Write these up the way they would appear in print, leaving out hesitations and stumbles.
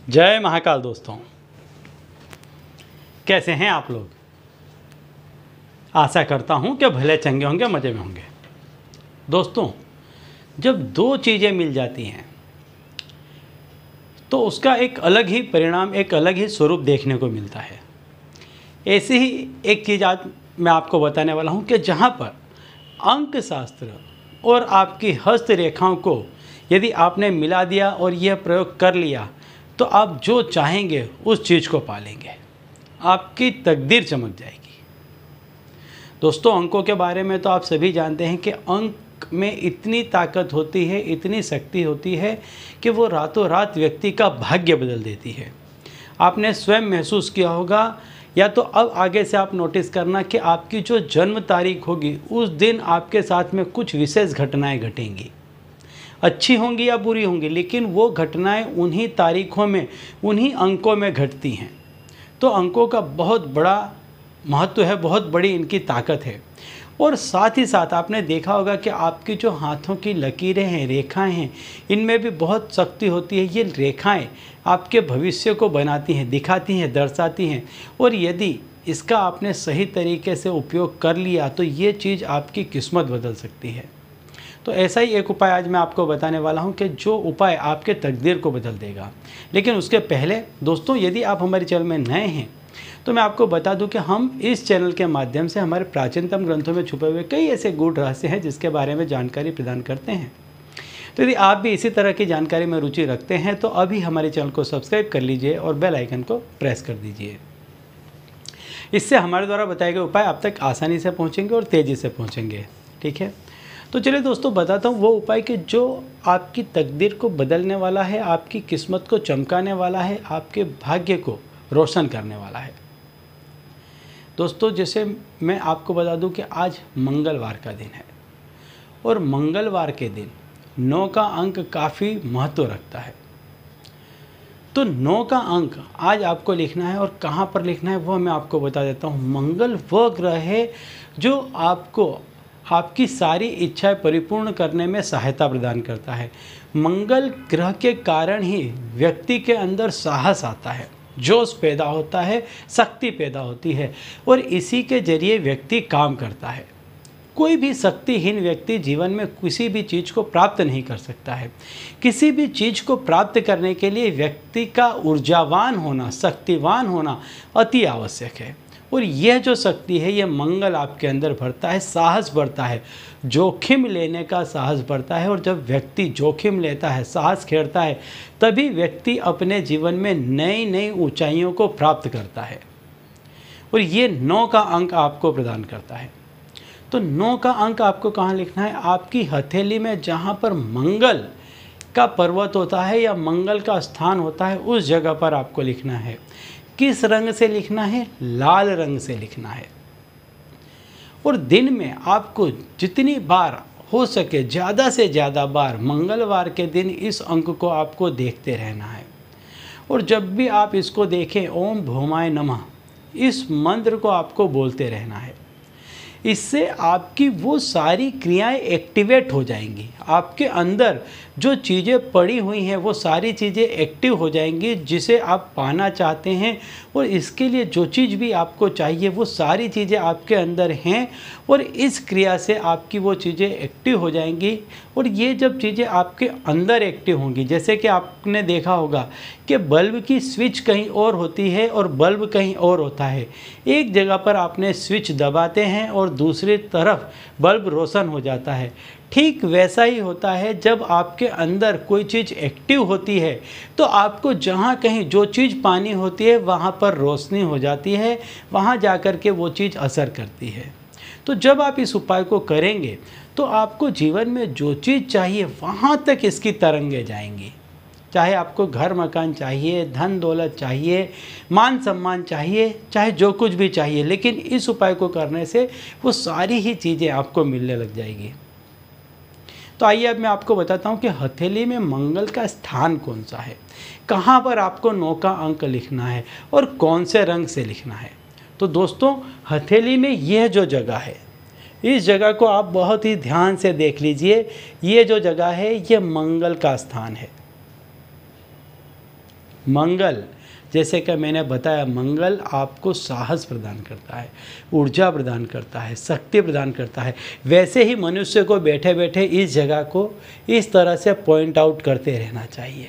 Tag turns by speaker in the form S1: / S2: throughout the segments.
S1: जय महाकाल दोस्तों, कैसे हैं आप लोग। आशा करता हूं कि भले चंगे होंगे, मज़े में होंगे। दोस्तों, जब दो चीज़ें मिल जाती हैं तो उसका एक अलग ही परिणाम, एक अलग ही स्वरूप देखने को मिलता है। ऐसी ही एक चीज़ आज मैं आपको बताने वाला हूं कि जहां पर अंक शास्त्र और आपकी हस्तरेखाओं को यदि आपने मिला दिया और यह प्रयोग कर लिया तो आप जो चाहेंगे उस चीज़ को पालेंगे, आपकी तकदीर चमक जाएगी। दोस्तों, अंकों के बारे में तो आप सभी जानते हैं कि अंक में इतनी ताकत होती है, इतनी शक्ति होती है कि वो रातों रात व्यक्ति का भाग्य बदल देती है। आपने स्वयं महसूस किया होगा, या तो अब आगे से आप नोटिस करना कि आपकी जो जन्म तारीख होगी उस दिन आपके साथ में कुछ विशेष घटनाएं घटेंगी। अच्छी होंगी या बुरी होंगी, लेकिन वो घटनाएं उन्हीं तारीखों में, उन्हीं अंकों में घटती हैं। तो अंकों का बहुत बड़ा महत्व है, बहुत बड़ी इनकी ताकत है। और साथ ही साथ आपने देखा होगा कि आपकी जो हाथों की लकीरें हैं, रेखाएं हैं, इनमें भी बहुत शक्ति होती है। ये रेखाएं आपके भविष्य को बनाती हैं, दिखाती हैं, दर्शाती हैं। और यदि इसका आपने सही तरीके से उपयोग कर लिया तो ये चीज़ आपकी किस्मत बदल सकती है। तो ऐसा ही एक उपाय आज मैं आपको बताने वाला हूं कि जो उपाय आपके तकदीर को बदल देगा। लेकिन उसके पहले दोस्तों, यदि आप हमारे चैनल में नए हैं तो मैं आपको बता दूं कि हम इस चैनल के माध्यम से हमारे प्राचीनतम ग्रंथों में छुपे हुए कई ऐसे गूढ़ रहस्य हैं जिसके बारे में जानकारी प्रदान करते हैं। तो यदि आप भी इसी तरह की जानकारी में रुचि रखते हैं तो अभी हमारे चैनल को सब्सक्राइब कर लीजिए और बेल आइकन को प्रेस कर दीजिए। इससे हमारे द्वारा बताए गए उपाय आप तक आसानी से पहुँचेंगे और तेज़ी से पहुँचेंगे। ठीक है, तो चलिए दोस्तों, बताता हूँ वो उपाय कि जो आपकी तकदीर को बदलने वाला है, आपकी किस्मत को चमकाने वाला है, आपके भाग्य को रोशन करने वाला है। दोस्तों, जैसे मैं आपको बता दूं कि आज मंगलवार का दिन है और मंगलवार के दिन 9 का अंक काफ़ी महत्व रखता है। तो 9 का अंक आज आपको लिखना है और कहाँ पर लिखना है वो मैं आपको बता देता हूँ। मंगल वह ग्रह है जो आपको आपकी सारी इच्छाएं परिपूर्ण करने में सहायता प्रदान करता है। मंगल ग्रह के कारण ही व्यक्ति के अंदर साहस आता है, जोश पैदा होता है, शक्ति पैदा होती है और इसी के जरिए व्यक्ति काम करता है। कोई भी शक्तिहीन व्यक्ति जीवन में किसी भी चीज़ को प्राप्त नहीं कर सकता है। किसी भी चीज़ को प्राप्त करने के लिए व्यक्ति का ऊर्जावान होना, शक्तिवान होना अति आवश्यक है। और यह जो शक्ति है, यह मंगल आपके अंदर भरता है, साहस बढ़ता है, जोखिम लेने का साहस बढ़ता है। और जब व्यक्ति जोखिम लेता है, साहस खेलता है, तभी व्यक्ति अपने जीवन में नई नई ऊंचाइयों को प्राप्त करता है। और ये 9 का अंक आपको प्रदान करता है। तो 9 का अंक आपको कहाँ लिखना है? आपकी हथेली में जहाँ पर मंगल का पर्वत होता है या मंगल का स्थान होता है, उस जगह पर आपको लिखना है। किस रंग से लिखना है? लाल रंग से लिखना है। और दिन में आपको जितनी बार हो सके, ज़्यादा से ज़्यादा बार मंगलवार के दिन इस अंक को आपको देखते रहना है। और जब भी आप इसको देखें, ओम भौमाय नमः, इस मंत्र को आपको बोलते रहना है। इससे आपकी वो सारी क्रियाएं एक्टिवेट हो जाएंगी। आपके अंदर जो चीज़ें पड़ी हुई हैं वो सारी चीज़ें एक्टिव हो जाएंगी जिसे आप पाना चाहते हैं। और इसके लिए जो चीज़ भी आपको चाहिए वो सारी चीज़ें आपके अंदर हैं और इस क्रिया से आपकी वो चीज़ें एक्टिव हो जाएंगी। और ये जब चीज़ें आपके अंदर एक्टिव होंगी, जैसे कि आपने देखा होगा कि बल्ब की स्विच कहीं और होती है और बल्ब कहीं और होता है। एक जगह पर आपने स्विच दबाते हैं और दूसरी तरफ बल्ब रोशन हो जाता है। ठीक वैसा ही होता है जब आपके अंदर कोई चीज़ एक्टिव होती है तो आपको जहाँ कहीं जो चीज़ पानी होती है वहाँ पर रोशनी हो जाती है, वहाँ जाकर के वो चीज़ असर करती है। तो जब आप इस उपाय को करेंगे तो आपको जीवन में जो चीज़ चाहिए वहाँ तक इसकी तरंगें जाएंगी। चाहे आपको घर मकान चाहिए, धन दौलत चाहिए, मान सम्मान चाहिए, चाहे जो कुछ भी चाहिए, लेकिन इस उपाय को करने से वो सारी ही चीज़ें आपको मिलने लग जाएगी। तो आइए अब मैं आपको बताता हूँ कि हथेली में मंगल का स्थान कौन सा है, कहाँ पर आपको 9 का अंक लिखना है और कौन से रंग से लिखना है। तो दोस्तों, हथेली में यह जो जगह है, इस जगह को आप बहुत ही ध्यान से देख लीजिए। ये जो जगह है ये मंगल का स्थान है। मंगल, जैसे कि मैंने बताया, मंगल आपको साहस प्रदान करता है, ऊर्जा प्रदान करता है, शक्ति प्रदान करता है। वैसे ही मनुष्य को बैठे बैठे इस जगह को इस तरह से पॉइंट आउट करते रहना चाहिए,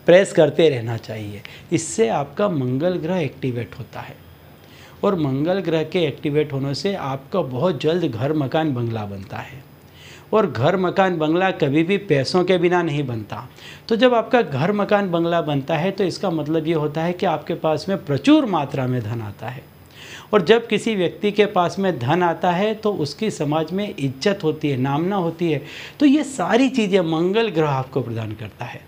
S1: प्रेस करते रहना चाहिए। इससे आपका मंगल ग्रह एक्टिवेट होता है और मंगल ग्रह के एक्टिवेट होने से आपका बहुत जल्द घर मकान बंगला बनता है। और घर मकान बंगला कभी भी पैसों के बिना नहीं बनता। तो जब आपका घर मकान बंगला बनता है तो इसका मतलब ये होता है कि आपके पास में प्रचुर मात्रा में धन आता है। और जब किसी व्यक्ति के पास में धन आता है तो उसकी समाज में इज्जत होती है, नामना होती है। तो ये सारी चीज़ें मंगल ग्रह आपको प्रदान करता है।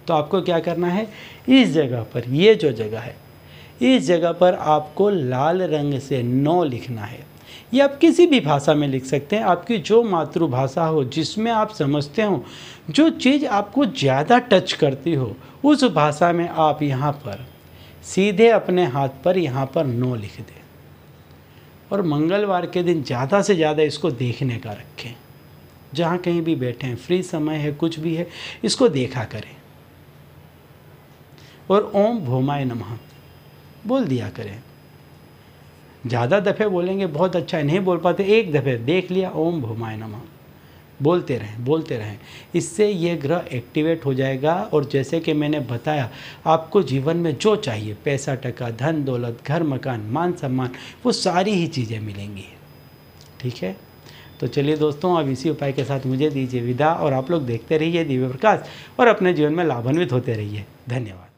S1: तो आपको क्या करना है, इस जगह पर, ये जो जगह है, इस जगह पर आपको लाल रंग से 9 लिखना है। ये आप किसी भी भाषा में लिख सकते हैं, आपकी जो मातृभाषा हो, जिसमें आप समझते हो, जो चीज़ आपको ज़्यादा टच करती हो, उस भाषा में आप यहाँ पर सीधे अपने हाथ पर यहाँ पर 9 लिख दें। और मंगलवार के दिन ज़्यादा से ज़्यादा इसको देखने का रखें। जहाँ कहीं भी बैठे हैं, फ्री समय है, कुछ भी है, इसको देखा करें। और ओम भौमाय नमः बोल दिया करें। ज़्यादा दफ़े बोलेंगे बहुत अच्छा है, नहीं बोल पाते, एक दफ़े देख लिया, ओम भौमाय नमः बोलते रहें। इससे ये ग्रह एक्टिवेट हो जाएगा। और जैसे कि मैंने बताया, आपको जीवन में जो चाहिए, पैसा टका, धन दौलत, घर मकान, मान सम्मान, वो सारी ही चीज़ें मिलेंगी। ठीक है, तो चलिए दोस्तों, अब इसी उपाय के साथ मुझे दीजिए विदा और आप लोग देखते रहिए दिव्य प्रकाश और अपने जीवन में लाभान्वित होते रहिए। धन्यवाद।